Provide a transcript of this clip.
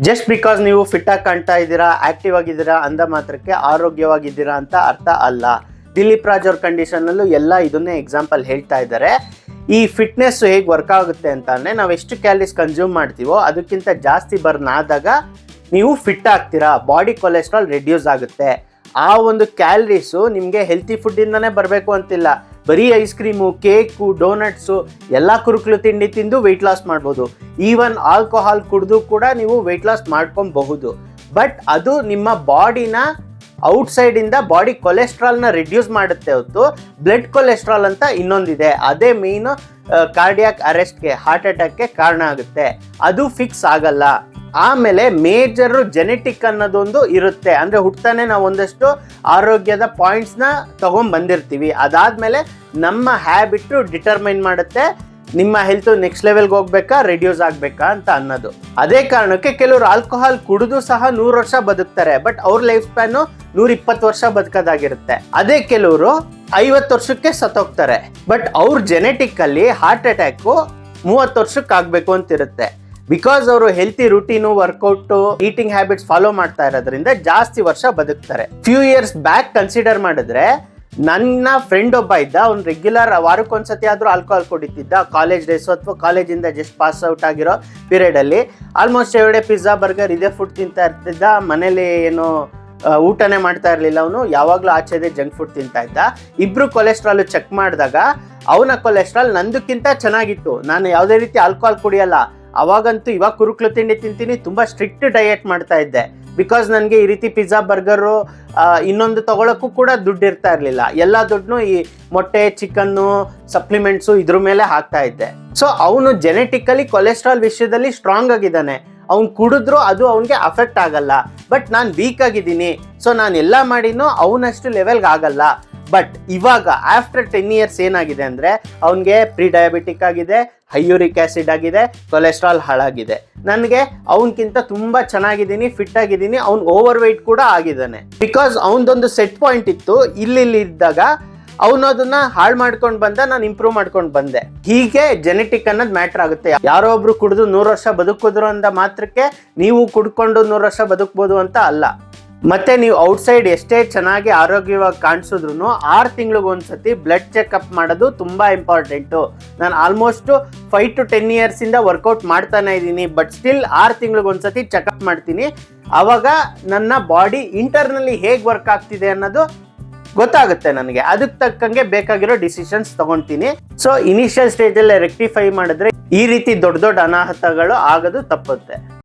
Just because ನೀವು fit ಆಗಿ ಕಾಣ್ತಾ ಇದ್ದೀರಾ, ಆಕ್ಟಿವ್ ಆಗಿದ್ದೀರಾ ಅಂದ ಮಾತ್ರಕ್ಕೆ ಆರೋಗ್ಯವಾಗಿದ್ದೀರಾ ಅಂತ ಅರ್ಥ ಅಲ್ಲ. ದಿಲೀಪ್ ರಾಜ್ ಅವ್ರ ಕಂಡೀಷನಲ್ಲೂ ಎಲ್ಲ ಇದನ್ನೇ ಎಕ್ಸಾಂಪಲ್ ಹೇಳ್ತಾ ಇದ್ದಾರೆ. ಈ ಫಿಟ್ನೆಸ್ ಹೇಗೆ ವರ್ಕ್ ಆಗುತ್ತೆ ಅಂತಂದರೆ, ನಾವು ಎಷ್ಟು ಕ್ಯಾಲರೀಸ್ ಕನ್ಸ್ಯೂಮ್ ಮಾಡ್ತೀವೋ ಅದಕ್ಕಿಂತ ಜಾಸ್ತಿ ಬರ್ನ್ ಆದಾಗ ನೀವು ಫಿಟ್ ಆಗ್ತೀರಾ, ಬಾಡಿ ಕೊಲೆಸ್ಟ್ರಾಲ್ ರೆಡ್ಯೂಸ್ ಆಗುತ್ತೆ. ಆ ಒಂದು ಕ್ಯಾಲರೀಸು ನಿಮಗೆ ಹೆಲ್ತಿ ಫುಡ್ಡಿಂದನೇ ಬರಬೇಕು ಅಂತಿಲ್ಲ. ಬರೀ ಐಸ್ ಕ್ರೀಮು, ಕೇಕು, ಡೋನಟ್ಸು ಎಲ್ಲ ಕುರುಕಲು ತಿಂಡಿ ತಿಂದು ವೆಯ್ಟ್ ಲಾಸ್ ಮಾಡ್ಬೋದು. ಈವನ್ ಆಲ್ಕೋಹಾಲ್ ಕುಡಿದು ಕೂಡ ನೀವು ವೆಯ್ಟ್ ಲಾಸ್ ಮಾಡ್ಕೊಬಹುದು. ಬಟ್ ಅದು ನಿಮ್ಮ ಬಾಡಿನ ಔಟ್ಸೈಡಿಂದ ಬಾಡಿ ಕೊಲೆಸ್ಟ್ರಾಲ್ನ ರಿಡ್ಯೂಸ್ ಮಾಡುತ್ತೆ ಹೊತ್ತು ಬ್ಲಡ್ ಕೊಲೆಸ್ಟ್ರಾಲ್ ಅಂತ ಇನ್ನೊಂದಿದೆ. ಅದೇ ಮೇಯ್ನು ಕಾರ್ಡಿಯಾಕ್ ಅರೆಸ್ಟ್ಗೆ, ಹಾರ್ಟ್ ಅಟ್ಯಾಕ್ಗೆ ಕಾರಣ ಆಗುತ್ತೆ. ಅದು ಫಿಕ್ಸ್ ಆಗಲ್ಲ. ಆಮೇಲೆ ಮೇಜರು ಜೆನೆಟಿಕ್ ಅನ್ನೋದೊಂದು ಇರುತ್ತೆ. ಅಂದರೆ ಹುಟ್ಟಾನೆ ನಾವು ಒಂದಷ್ಟು ಆರೋಗ್ಯದ ಪಾಯಿಂಟ್ಸ್ನ ತಗೊಂಡ್ ಬಂದಿರ್ತೀವಿ. ಅದಾದಮೇಲೆ ನಮ್ಮ ಹ್ಯಾಬಿಟ್ಟು ಡಿಟರ್ಮೈನ್ ಮಾಡುತ್ತೆ ನಿಮ್ಮ ಹೆಲ್ತ್ ನೆಕ್ಸ್ಟ್ ಲೆವೆಲ್ಗೆ ಹೋಗ್ಬೇಕಾ, ರೆಡ್ಯೂಸ್ ಆಗಬೇಕಾ ಅಂತ ಅನ್ನೋದು. ಅದೇ ಕಾರಣಕ್ಕೆ ಕೆಲವರು ಆಲ್ಕೋಹಾಲ್ ಕುಡಿದು ಸಹ 100 ವರ್ಷ ಬದುಕ್ತಾರೆ. ಬಟ್ ಅವ್ರ ಲೈಫ್ ಸ್ಪ್ಯಾನು 120 ವರ್ಷ ಬದುಕೋದಾಗಿರುತ್ತೆ. ಅದೇ ಕೆಲವರು 50 ವರ್ಷಕ್ಕೆ ಸತ್ತೋಗ್ತಾರೆ. ಬಟ್ ಅವ್ರ ಜೆನೆಟಿಕಲ್ಲಿ ಹಾರ್ಟ್ ಅಟ್ಯಾಕು 30 ವರ್ಷಕ್ಕೆ ಆಗಬೇಕು ಅಂತಿರುತ್ತೆ. ಬಿಕಾಸ್ ಅವರು healthy routine, workout, eating habits follow ಮಾಡ್ತಾ ಇರೋದ್ರಿಂದ ಜಾಸ್ತಿ ವರ್ಷ ಬದುಕ್ತಾರೆ. ಫ್ಯೂ ಇಯರ್ಸ್ ಬ್ಯಾಕ್ ಕನ್ಸಿಡರ್ ಮಾಡಿದ್ರೆ ನನ್ನ ಫ್ರೆಂಡ್ ಒಬ್ಬ ಇದ್ದ. ಅವ್ನು ರೆಗ್ಯುಲರ್ ವಾರಕ್ಕೊಂದ್ಸತಿ ಆದರೂ ಆಲ್ಕೋಹಾಲ್ ಕುಡಿತಿದ್ದ. ಕಾಲೇಜ್ ಡೇಸು ಅಥವಾ ಕಾಲೇಜಿಂದ ಜಸ್ಟ್ ಪಾಸ್ ಔಟ್ ಆಗಿರೋ ಪೀರಿಯಡಲ್ಲಿ ಆಲ್ಮೋಸ್ಟ್ ಎವ್ರಿಡೇ ಪಿಜ್ಜಾ, ಬರ್ಗರ್ ಇದೇ ಫುಡ್ ತಿಂತಾ ಇರ್ತಿದ್ದ. ಮನೇಲಿ ಏನು ಊಟನೇ ಮಾಡ್ತಾ ಇರಲಿಲ್ಲ. ಅವನು ಯಾವಾಗಲೂ ಆಚೆದೆ ಜಂಕ್ ಫುಡ್ ತಿಂತಾ ಇದ್ದ. ಇಬ್ರು ಕೊಲೆಸ್ಟ್ರಾಲ್ ಚೆಕ್ ಮಾಡಿದಾಗ ಅವನ ಕೊಲೆಸ್ಟ್ರಾಲ್ ನಂದಕ್ಕಿಂತ ಚೆನ್ನಾಗಿತ್ತು. ನಾನು ಯಾವುದೇ ರೀತಿ ಆಲ್ಕೋಹಾಲ್ ಕುಡಿಯಲ್ಲ. ಅವಾಗಂತೂ ಇವಾಗ ಕುರುಕ್ಲು ತಿಂಡಿ ತಿಂತೀನಿ, ತುಂಬ ಸ್ಟ್ರಿಕ್ಟ್ ಡಯಟ್ ಮಾಡ್ತಾ ಇದ್ದೆ. ಬಿಕಾಸ್ ನನಗೆ ಈ ರೀತಿ ಪಿಜ್ಜಾ, ಬರ್ಗರು ಇನ್ನೊಂದು ತಗೊಳಕ್ಕೂ ಕೂಡ ದುಡ್ಡು ಇರ್ತಾ ಇರಲಿಲ್ಲ. ಎಲ್ಲ ದುಡ್ಡನ್ನು ಈ ಮೊಟ್ಟೆ, ಚಿಕನ್ನು, ಸಪ್ಲಿಮೆಂಟ್ಸು ಇದ್ರ ಮೇಲೆ ಹಾಕ್ತಾ ಇದ್ದೆ. ಸೊ ಅವನು ಜೆನೆಟಿಕಲಿ ಕೊಲೆಸ್ಟ್ರಾಲ್ ವಿಷಯದಲ್ಲಿ ಸ್ಟ್ರಾಂಗ್ ಆಗಿದ್ದಾನೆ. ಅವ್ನು ಕುಡಿದ್ರು ಅದು ಅವನಿಗೆ ಅಫೆಕ್ಟ್ ಆಗಲ್ಲ. ಬಟ್ ನಾನು ವೀಕ್ ಆಗಿದ್ದೀನಿ, ಸೊ ನಾನು ಎಲ್ಲ ಮಾಡಿನೂ ಅವನಷ್ಟು ಲೆವೆಲ್ಗೆ ಆಗಲ್ಲ. ಬಟ್ ಇವಾಗ ಆಫ್ಟರ್ 10 ಇಯರ್ಸ್ ಏನಾಗಿದೆ ಅಂದರೆ ಅವನಿಗೆ ಪ್ರೀ ಡಯಾಬಿಟಿಕ್ ಆಗಿದೆ, ಹೈ ಯೂರಿಕ್ ಆ್ಯಸಿಡ್ ಆಗಿದೆ, ಕೊಲೆಸ್ಟ್ರಾಲ್ ಹಾಳಾಗಿದೆ. ನನಗೆ ಅವನಕ್ಕಿಂತ ತುಂಬ ಚೆನ್ನಾಗಿದ್ದೀನಿ, ಫಿಟ್ ಆಗಿದ್ದೀನಿ. ಅವ್ನು ಓವರ್ ವೆಯ್ಟ್ ಕೂಡ ಆಗಿದ್ದಾನೆ. ಬಿಕಾಸ್ ಅವನದೊಂದು ಸೆಟ್ ಪಾಯಿಂಟ್ ಇತ್ತು. ಇಲ್ಲಿ ಇದ್ದಾಗ ಅವನು ಅದನ್ನ ಹಾಳು ಮಾಡ್ಕೊಂಡು ಬಂದ, ನಾನು ಇಂಪ್ರೂವ್ ಮಾಡ್ಕೊಂಡು ಬಂದೆ. ಹೀಗೆ ಜೆನೆಟಿಕ್ ಅನ್ನೋದು ಮ್ಯಾಟ್ರ್ ಆಗುತ್ತೆ. ಯಾರೋ ಒಬ್ರು ಕುಡಿದು 100 ವರ್ಷ ಬದುಕಿದ್ರು ಅಂದ ಮಾತ್ರಕ್ಕೆ ನೀವು ಕುಡ್ಕೊಂಡು 100 ವರ್ಷ ಬದುಕ್ಬೋದು ಅಂತ ಅಲ್ಲ. ಮತ್ತೆ ನೀವು ಔಟ್ಸೈಡ್ ಎಷ್ಟೇ ಚೆನ್ನಾಗಿ ಆರೋಗ್ಯವಾಗಿ ಕಾಣಿಸಿದ್ರು 6 ತಿಂಗಳಿಗೊಂದ್ಸತಿ ಬ್ಲಡ್ ಚೆಕಪ್ ಮಾಡೋದು ತುಂಬ ಇಂಪಾರ್ಟೆಂಟು. ನಾನು ಆಲ್ಮೋಸ್ಟ್ 5 to 10 ಇಯರ್ಸಿಂದ ವರ್ಕೌಟ್ ಮಾಡ್ತಾನೆ ಇದ್ದೀನಿ. ಬಟ್ ಸ್ಟಿಲ್ 6 ತಿಂಗಳಿಗೊಂದ್ಸತಿ ಚೆಕಪ್ ಮಾಡ್ತೀನಿ. ಆವಾಗ ನನ್ನ ಬಾಡಿ ಇಂಟರ್ನಲ್ಲಿ ಹೇಗೆ ವರ್ಕ್ ಆಗ್ತಿದೆ ಅನ್ನೋದು ಗೊತ್ತಾಗುತ್ತೆ ನನಗೆ. ಅದಕ್ಕೆ ತಕ್ಕಂಗೆ ಬೇಕಾಗಿರೋ ಡಿಸಿಷನ್ಸ್ ತಗೊಳ್ತೀನಿ. ಸೊ ಇನಿಷಿಯಲ್ ಸ್ಟೇಜಲ್ಲೇ ರೆಕ್ಟಿಫೈ ಮಾಡಿದ್ರೆ ಈ ರೀತಿ ದೊಡ್ಡ ದೊಡ್ಡ ಅನಾಹುತಗಳು ಆಗೋದು ತಪ್ಪುತ್ತೆ.